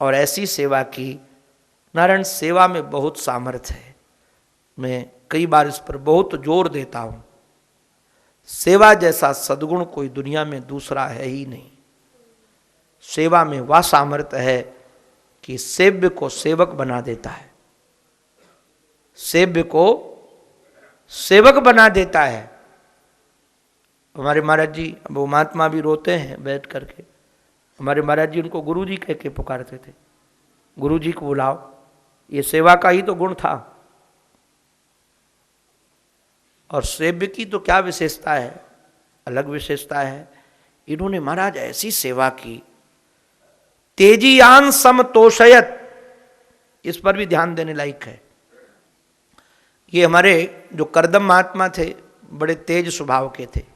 और ऐसी सेवा की। नारायण, सेवा में बहुत सामर्थ्य है। मैं कई बार इस पर बहुत जोर देता हूं। सेवा जैसा सद्गुण कोई दुनिया में दूसरा है ही नहीं। सेवा में वह सामर्थ्य है कि सेव्य को सेवक बना देता है, सेव्य को सेवक बना देता है। हमारे महाराज जी, वो महात्मा भी रोते हैं बैठ करके। हमारे महाराज जी उनको गुरु जी कह के पुकारते थे, गुरु जी को बुलाओ। ये सेवा का ही तो गुण था। और सेव्य की तो क्या विशेषता है, अलग विशेषता है। इन्होंने महाराज ऐसी सेवा की, तेजीयान समतोषयत, इस पर भी ध्यान देने लायक है। ये हमारे जो करदम महात्मा थे बड़े तेज स्वभाव के थे,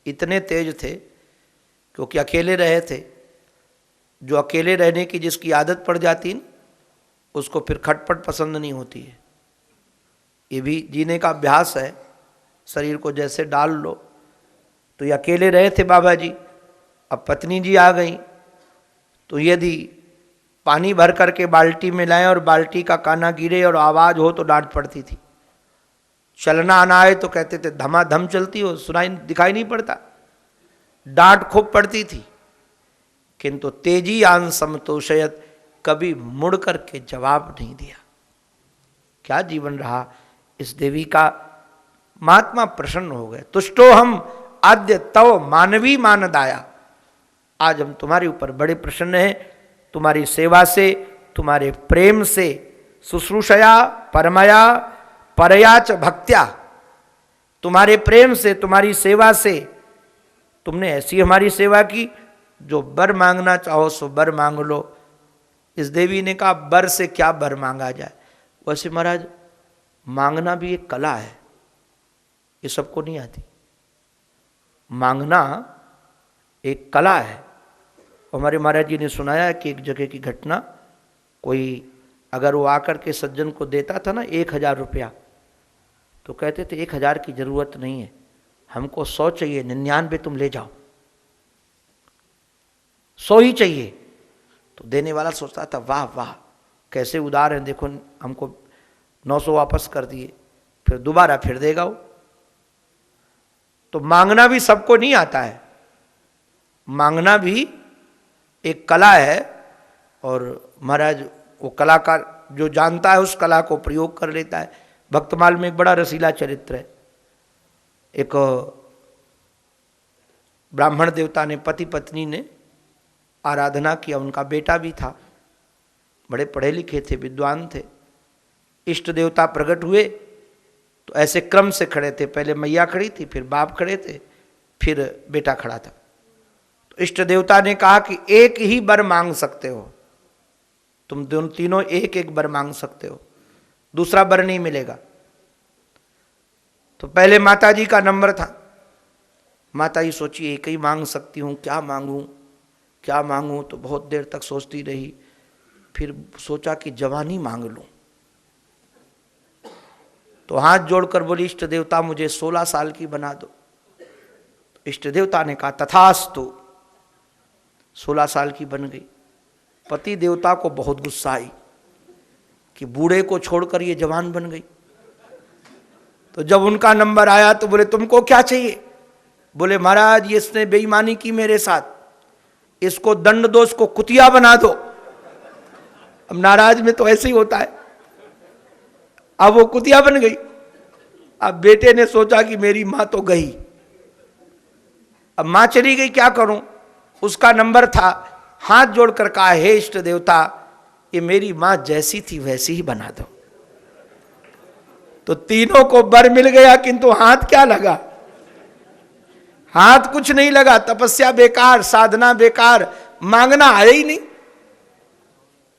इतने तेज थे क्योंकि अकेले रहे थे। जो अकेले रहने की जिसकी आदत पड़ जाती न, उसको फिर खटपट पसंद नहीं होती है। ये भी जीने का अभ्यास है, शरीर को जैसे डाल लो। तो ये अकेले रहे थे बाबा जी। अब पत्नी जी आ गई तो यदि पानी भर करके बाल्टी में लाएं और बाल्टी का काना गिरे और आवाज हो तो डांट पड़ती थी। चलना आना आए तो कहते थे धमाधम चलती हो, सुनाई दिखाई नहीं पड़ता, डांट खूब पड़ती थी। किंतु तेजी आन समतोषयत, कभी मुड़ करके जवाब नहीं दिया। क्या जीवन रहा इस देवी का। महात्मा प्रसन्न हो गए। तुष्टो हम आद्य तव मानवी मानदाया, आज हम तुम्हारे ऊपर बड़े प्रसन्न हैं। तुम्हारी सेवा से, तुम्हारे प्रेम से, शुश्रूषया परमया परयाच भक्त्या, तुम्हारे प्रेम से, तुम्हारी सेवा से, तुमने ऐसी हमारी सेवा की जो बर मांगना चाहो सो बर मांग लो। इस देवी ने कहा बर से क्या बर मांगा जाए। वैसे महाराज मांगना भी एक कला है, ये सबको नहीं आती। मांगना एक कला है। हमारे महाराज जी ने सुनाया कि एक जगह की घटना, कोई अगर वो आकर के सज्जन को देता था ना 1000 रुपया, तो कहते थे 1000 की जरूरत नहीं है, हमको 100 चाहिए, 99 तुम ले जाओ, 100 ही चाहिए। तो देने वाला सोचता था वाह वाह कैसे उदार हैं, देखो हमको 900 वापस कर दिए, फिर दोबारा फिर देगा वो। तो मांगना भी सबको नहीं आता है, मांगना भी एक कला है। और महाराज वो कलाकार जो जानता है उस कला को प्रयोग कर लेता है। भक्तमाल में एक बड़ा रसीला चरित्र है। एक ब्राह्मण देवता ने, पति पत्नी ने आराधना किया, उनका बेटा भी था, बड़े पढ़े लिखे थे, विद्वान थे। इष्ट देवता प्रकट हुए तो ऐसे क्रम से खड़े थे, पहले मैया खड़ी थी, फिर बाप खड़े थे, फिर बेटा खड़ा था। तो इष्ट देवता ने कहा कि एक ही वर मांग सकते हो तुम, दोनों तीनों एक एक वर मांग सकते हो, दूसरा वर नहीं मिलेगा। तो पहले माता जी का नंबर था। माता जी सोची एक ही मांग सकती हूँ, क्या मांगूं क्या मांगूं। तो बहुत देर तक सोचती रही, फिर सोचा कि जवानी मांग लूं। तो हाथ जोड़कर बोली इष्ट देवता मुझे 16 साल की बना दो। इष्ट देवता ने कहा तथास्तु, 16 साल की बन गई। पति देवता को बहुत गुस्सा आई कि बूढ़े को छोड़कर ये जवान बन गई। तो जब उनका नंबर आया तो बोले तुमको क्या चाहिए। बोले महाराज ये इसने बेईमानी की मेरे साथ, इसको दंड दो, इसको कुतिया बना दो। अब नाराज में तो ऐसे ही होता है। अब वो कुतिया बन गई। अब बेटे ने सोचा कि मेरी मां तो गई, अब मां चली गई, क्या करूं। उसका नंबर था, हाथ जोड़कर कहा हे इष्ट देवता ये मेरी मां जैसी थी वैसी ही बना दो। तो तीनों को वर मिल गया, किंतु हाथ क्या लगा, हाथ कुछ नहीं लगा। तपस्या बेकार, साधना बेकार, मांगना आया ही नहीं।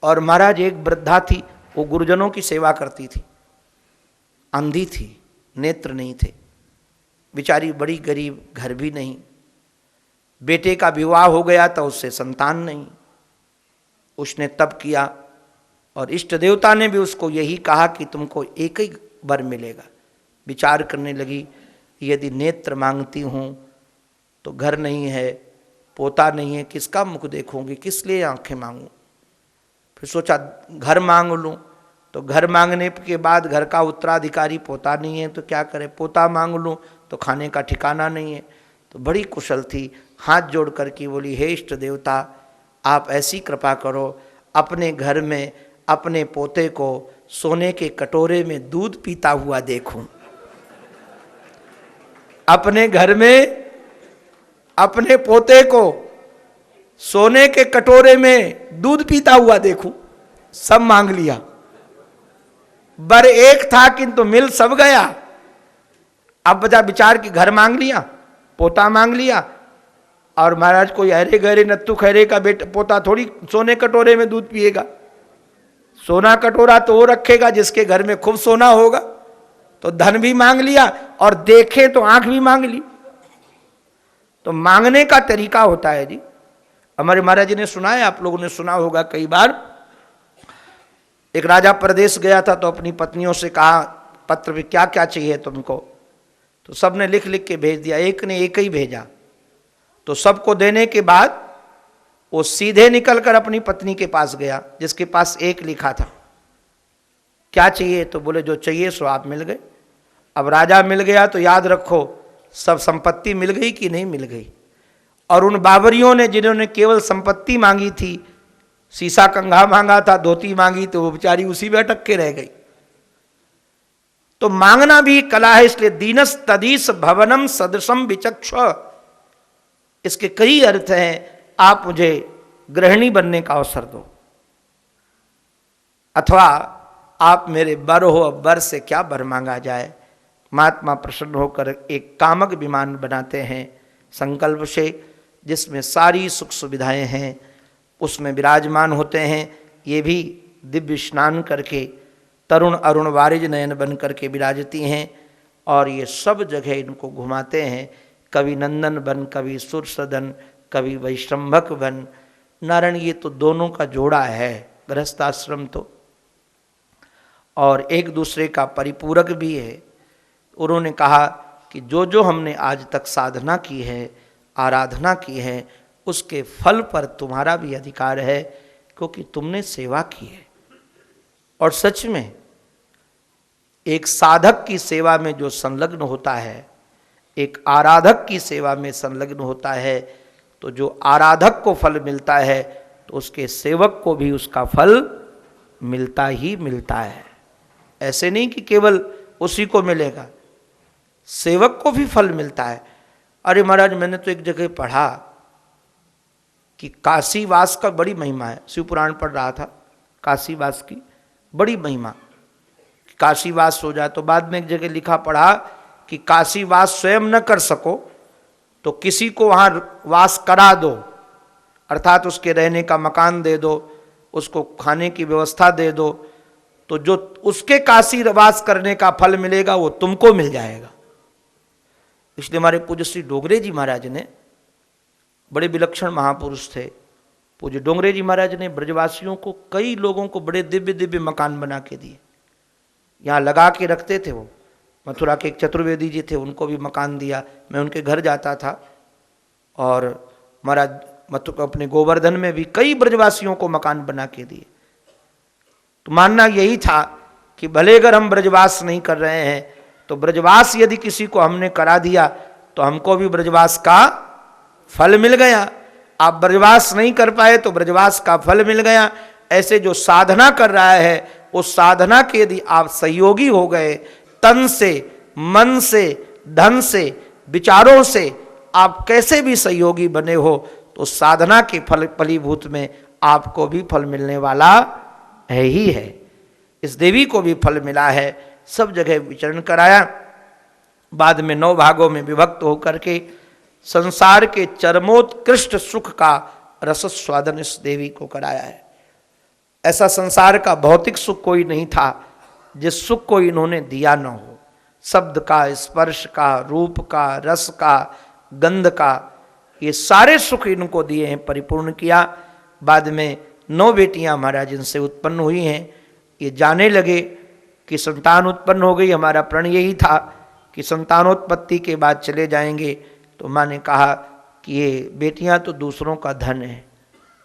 और महाराज एक वृद्धा थी, वो गुरुजनों की सेवा करती थी, अंधी थी, नेत्र नहीं थे, बेचारी बड़ी गरीब, घर भी नहीं, बेटे का विवाह हो गया था, उससे संतान नहीं। उसने तप किया और इष्ट देवता ने भी उसको यही कहा कि तुमको एक ही वर मिलेगा। विचार करने लगी, यदि नेत्र मांगती हूँ तो घर नहीं है, पोता नहीं है, किसका मुख देखूंगी, किस लिए आंखें मांगूं। फिर सोचा घर मांग लूं, तो घर मांगने के बाद घर का उत्तराधिकारी पोता नहीं है तो क्या करे, पोता मांग लूं तो खाने का ठिकाना नहीं है। तो बड़ी कुशल थी, हाथ जोड़ करके बोली, हे इष्ट देवता आप ऐसी कृपा करो, अपने घर में अपने पोते को सोने के कटोरे में दूध पीता हुआ देखूं, अपने घर में अपने पोते को सोने के कटोरे में दूध पीता हुआ देखूं। सब मांग लिया, बर एक था किंतु मिल सब गया। अब बजा विचार की घर मांग लिया, पोता मांग लिया, और महाराज कोई अरे गहरे नत्थु खैरे का बेटा पोता थोड़ी सोने कटोरे में दूध पिएगा। सोना कटोरा तो वो रखेगा जिसके घर में खूब सोना होगा। तो धन भी मांग लिया और देखे तो आंख भी मांग ली। तो मांगने का तरीका होता है जी। हमारे महाराज जी ने सुना है, आप लोगों ने सुना होगा कई बार। एक राजा प्रदेश गया था तो अपनी पत्नियों से कहा पत्र में क्या क्या चाहिए तुमको, तो सबने लिख लिख के भेज दिया, एक ने एक ही भेजा। तो सबको देने के बाद वो सीधे निकलकर अपनी पत्नी के पास गया जिसके पास एक लिखा था। क्या चाहिए, तो बोले जो चाहिए सो आप मिल गए। अब राजा मिल गया तो याद रखो सब संपत्ति मिल गई कि नहीं मिल गई। और उन बाबरियों ने जिन्होंने केवल संपत्ति मांगी थी, सीसा कंघा मांगा था, धोती मांगी, तो वो बेचारी उसी में अटक के रह गई। तो मांगना भी कला है, इसलिए दीनस तदीस भवनम सदृशम विचक्ष, इसके कई अर्थ हैं। आप मुझे गृहिणी बनने का अवसर दो, अथवा आप मेरे बर हो, अब बर से क्या बर मांगा जाए। महात्मा प्रसन्न होकर एक कामक विमान बनाते हैं संकल्प से, जिसमें सारी सुख सुविधाएं हैं, उसमें विराजमान होते हैं। ये भी दिव्य स्नान करके तरुण अरुण वारिज नयन बन करके विराजती हैं, और ये सब जगह इनको घुमाते हैं। कभी नंदन बन, कभी सुरसदन, कभी वैश्रम्भक बन। नारायण ये तो दोनों का जोड़ा है, गृहस्थाश्रम तो, और एक दूसरे का परिपूरक भी है। उन्होंने कहा कि जो जो हमने आज तक साधना की है, आराधना की है, उसके फल पर तुम्हारा भी अधिकार है, क्योंकि तुमने सेवा की है। और सच में एक साधक की सेवा में जो संलग्न होता है, एक आराधक की सेवा में संलग्न होता है, तो जो आराधक को फल मिलता है तो उसके सेवक को भी उसका फल मिलता ही मिलता है। ऐसे नहीं कि केवल उसी को मिलेगा, सेवक को भी फल मिलता है। अरे महाराज मैंने तो एक जगह पढ़ा कि काशीवास का बड़ी महिमा है, शिव पुराण पढ़ रहा था, काशीवास की बड़ी महिमा। काशीवास हो जाए तो बाद में एक जगह लिखा पढ़ा कि काशीवास स्वयं न कर सको तो किसी को वहाँ वास करा दो, अर्थात उसके रहने का मकान दे दो, उसको खाने की व्यवस्था दे दो, तो जो उसके काशी वास करने का फल मिलेगा वो तुमको मिल जाएगा। इसलिए हमारे पूज्य श्री डोंगरे जी महाराज ने, बड़े विलक्षण महापुरुष थे पूज्य डोंगरे जी महाराज ने, ब्रजवासियों को, कई लोगों को बड़े दिव्य दिव्य मकान बना के दिए, यहाँ लगा के रखते थे। वो मथुरा के एक चतुर्वेदी जी थे, उनको भी मकान दिया। मैं उनके घर जाता था, और महाराज मथुरा अपने गोवर्धन में भी कई ब्रजवासियों को मकान बना के दिए। तो मानना यही था कि भले अगर हम ब्रजवास नहीं कर रहे हैं तो ब्रजवास यदि किसी को हमने करा दिया तो हमको भी ब्रजवास का फल मिल गया। आप ब्रजवास नहीं कर पाए तो ब्रजवास का फल मिल गया। ऐसे जो साधना कर रहा है उस साधना के यदि आप सहयोगी हो गए, तन से, मन से, धन से, विचारों से आप कैसे भी सहयोगी बने हो, तो साधना के फलीभूत में आपको भी फल मिलने वाला है ही है। इस देवी को भी फल मिला है, सब जगह विचरण कराया। बाद में 9 भागों में विभक्त होकर के संसार के चरमोत्कृष्ट सुख का रस स्वादन इस देवी को कराया है। ऐसा संसार का भौतिक सुख कोई नहीं था जिस सुख को इन्होंने दिया न हो। शब्द का, स्पर्श का, रूप का, रस का, गंध का, ये सारे सुख इनको दिए हैं, परिपूर्ण किया। बाद में 9 बेटियां महाराज इनसे उत्पन्न हुई हैं। ये जाने लगे कि संतान उत्पन्न हो गई, हमारा प्रण यही था कि संतानोत्पत्ति के बाद चले जाएंगे, तो माँ ने कहा कि ये बेटियां तो दूसरों का धन है,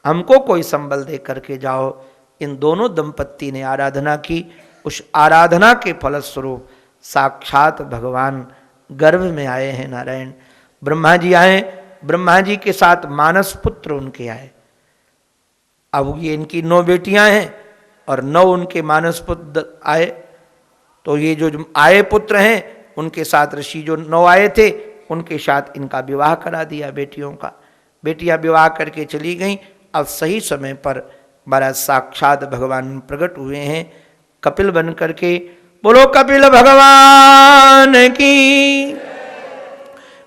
हमको कोई संबल दे करके जाओ। इन दोनों दंपत्ति ने आराधना की। उस आराधना के फलस्वरूप साक्षात भगवान गर्भ में आए हैं नारायण। ब्रह्मा जी आए, ब्रह्मा जी के साथ मानस पुत्र उनके आए। अब ये इनकी 9 बेटियां हैं और 9 उनके मानस पुत्र आए। तो ये जो आए पुत्र हैं उनके साथ ऋषि जो 9 आए थे उनके साथ इनका विवाह करा दिया बेटियों का। बेटियां विवाह करके चली गईं। अब सही समय पर महाराज साक्षात भगवान प्रकट हुए हैं कपिल बन करके। बोलो कपिल भगवान की।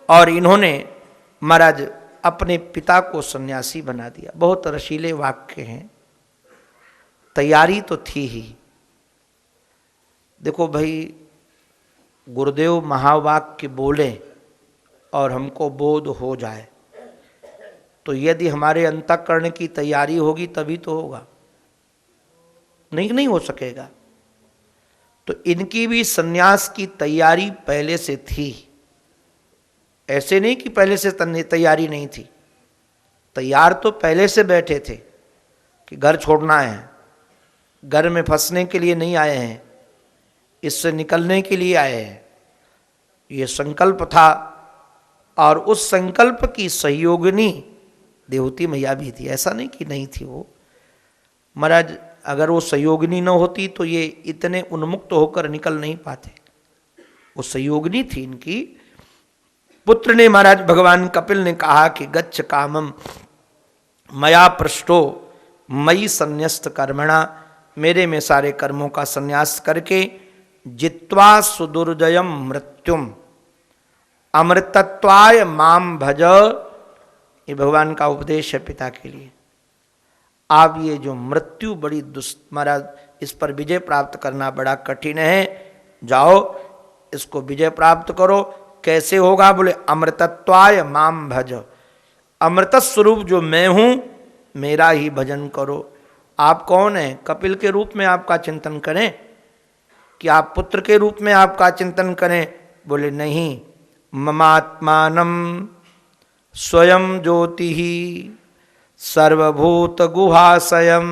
और इन्होंने महाराज अपने पिता को सन्यासी बना दिया। बहुत रसीले वाक्य हैं, तैयारी तो थी ही। देखो भाई, गुरुदेव महावाक्य बोले और हमको बोध हो जाए, तो यदि हमारे अंतःकरण की तैयारी होगी तभी तो होगा, नहीं हो सकेगा। तो इनकी भी सन्यास की तैयारी पहले से थी। ऐसे नहीं कि पहले से तैयारी नहीं थी, तैयार तो पहले से बैठे थे कि घर छोड़ना है। घर में फंसने के लिए नहीं आए हैं, इससे निकलने के लिए आए हैं। ये संकल्प था और उस संकल्प की सहयोगिनी देवती मैया भी थी। ऐसा नहीं कि नहीं थी वो। महाराज अगर वो सहयोगिनी न होती तो ये इतने उन्मुक्त होकर निकल नहीं पाते। वो सहयोगिनी थी इनकी। पुत्र ने महाराज भगवान कपिल ने कहा कि गच्छ कामम मया पृष्ठो मयि संन्यस्त कर्मणा, मेरे में सारे कर्मों का संन्यास करके जित्वा सुदुर्जयम मृत्युम अमृतत्वाय माम भज। ये भगवान का उपदेश है पिता के लिए। आप ये जो मृत्यु बड़ी महाराज इस पर विजय प्राप्त करना बड़ा कठिन है, जाओ इसको विजय प्राप्त करो। कैसे होगा? बोले अमृतत्वाय माम भज, अमृत स्वरूप जो मैं हूं मेरा ही भजन करो। आप कौन हैं? कपिल के रूप में आपका चिंतन करें कि आप पुत्र के रूप में आपका चिंतन करें? बोले नहीं, ममात्मानम स्वयं ज्योति ही सर्वभूत गुहाशयम,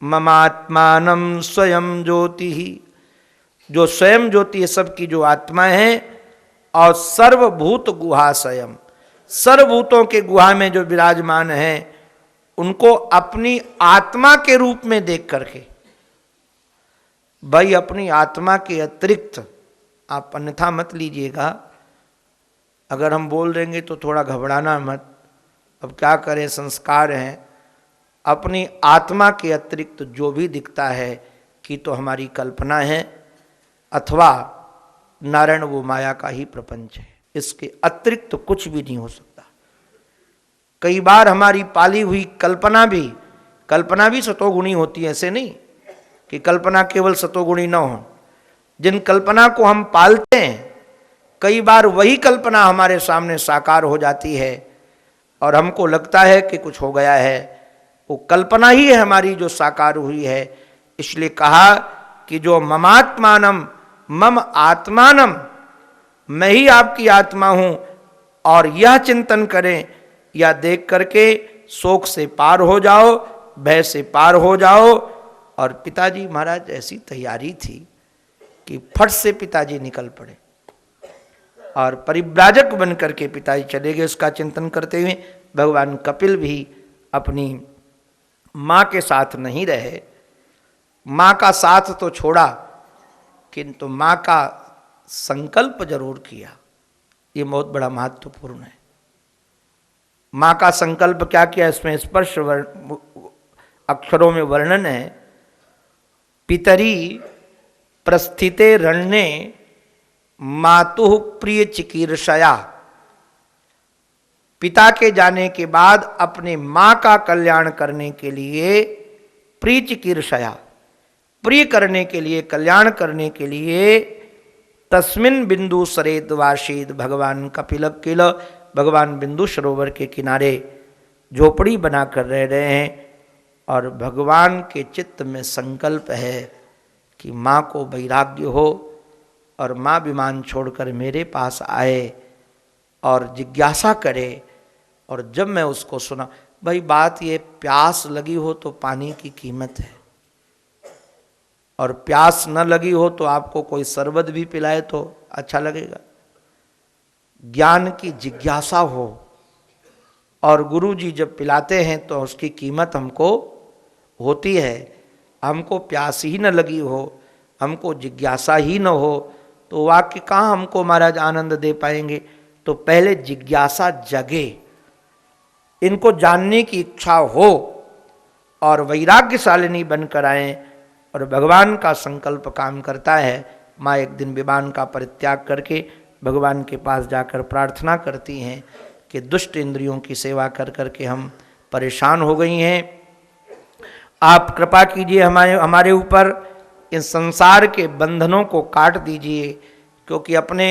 ममात्मानम स्वयं ज्योति ही, जो स्वयं ज्योति है सबकी जो आत्मा है, और सर्वभूत गुहाशयम, सर्वभूतों के गुहा में जो विराजमान है उनको अपनी आत्मा के रूप में देख करके। भाई अपनी आत्मा के अतिरिक्त आप अन्यथा मत लीजिएगा। अगर हम बोल देंगे तो थोड़ा घबराना मत, अब क्या करें, संस्कार हैं। अपनी आत्मा के अतिरिक्त जो भी दिखता है कि तो हमारी कल्पना है अथवा नारायण वो माया का ही प्रपंच है, इसके अतिरिक्त तो कुछ भी नहीं हो सकता। कई बार हमारी पाली हुई कल्पना भी सतोगुणी होती है। ऐसे नहीं कि कल्पना केवल सतोगुणी न हो। जिन कल्पना को हम पालते हैं कई बार वही कल्पना हमारे सामने साकार हो जाती है और हमको लगता है कि कुछ हो गया है। वो कल्पना ही है हमारी जो साकार हुई है। इसलिए कहा कि जो ममात्मानम मम आत्मानम, मैं ही आपकी आत्मा हूं, और यह चिंतन करें या देख करके शोक से पार हो जाओ, भय से पार हो जाओ। और पिताजी महाराज ऐसी तैयारी थी कि फट से पिताजी निकल पड़े और परिव्राजक बन करके पिताजी चले गए उसका चिंतन करते हुए। भगवान कपिल भी अपनी माँ के साथ नहीं रहे। माँ का साथ तो छोड़ा किंतु माँ का संकल्प जरूर किया। ये बहुत बड़ा महत्वपूर्ण है। माँ का संकल्प क्या किया, इसमें स्पर्श अक्षरों में वर्णन है। पितरी प्रस्थिते रण्ये मातुः प्रिय चिकीर्षया, पिता के जाने के बाद अपने माँ का कल्याण करने के लिए, प्रिय चिकीर्षया, प्रिय करने के लिए, कल्याण करने के लिए, तस्मिन बिंदु सरेत वाशीद, भगवान कपिल किल, भगवान बिंदु सरोवर के किनारे झोपड़ी बनाकर रह रहे हैं। और भगवान के चित्त में संकल्प है कि माँ को वैराग्य हो और माँ विमान छोड़कर मेरे पास आए और जिज्ञासा करे। और जब मैं उसको सुना, भाई बात ये, प्यास लगी हो तो पानी की कीमत है, और प्यास न लगी हो तो आपको कोई शरबत भी पिलाए तो अच्छा लगेगा। ज्ञान की जिज्ञासा हो और गुरु जी जब पिलाते हैं तो उसकी कीमत हमको होती है। हमको प्यास ही न लगी हो, हमको जिज्ञासा ही न हो, तो वाक्य कहाँ हमको महाराज आनंद दे पाएंगे। तो पहले जिज्ञासा जगे, इनको जानने की इच्छा हो और वैराग्यशालिनी बनकर आए। और भगवान का संकल्प काम करता है। माँ एक दिन विमान का परित्याग करके भगवान के पास जाकर प्रार्थना करती हैं कि दुष्ट इंद्रियों की सेवा कर करके हम परेशान हो गई हैं, आप कृपा कीजिए हमारे ऊपर, इन संसार के बंधनों को काट दीजिए। क्योंकि अपने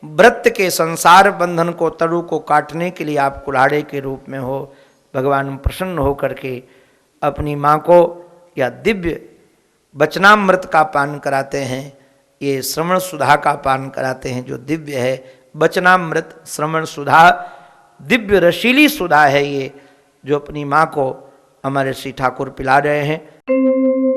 व्रत के संसार बंधन को, तरु को काटने के लिए आप कुल्हाड़े के रूप में हो। भगवान प्रसन्न हो करके अपनी माँ को या दिव्य वचनामृत का पान कराते हैं। ये श्रवण सुधा का पान कराते हैं जो दिव्य है। वचनामृत, श्रवण सुधा, दिव्य रसीली सुधा है ये, जो अपनी माँ को हमारे श्री ठाकुर पिला रहे हैं।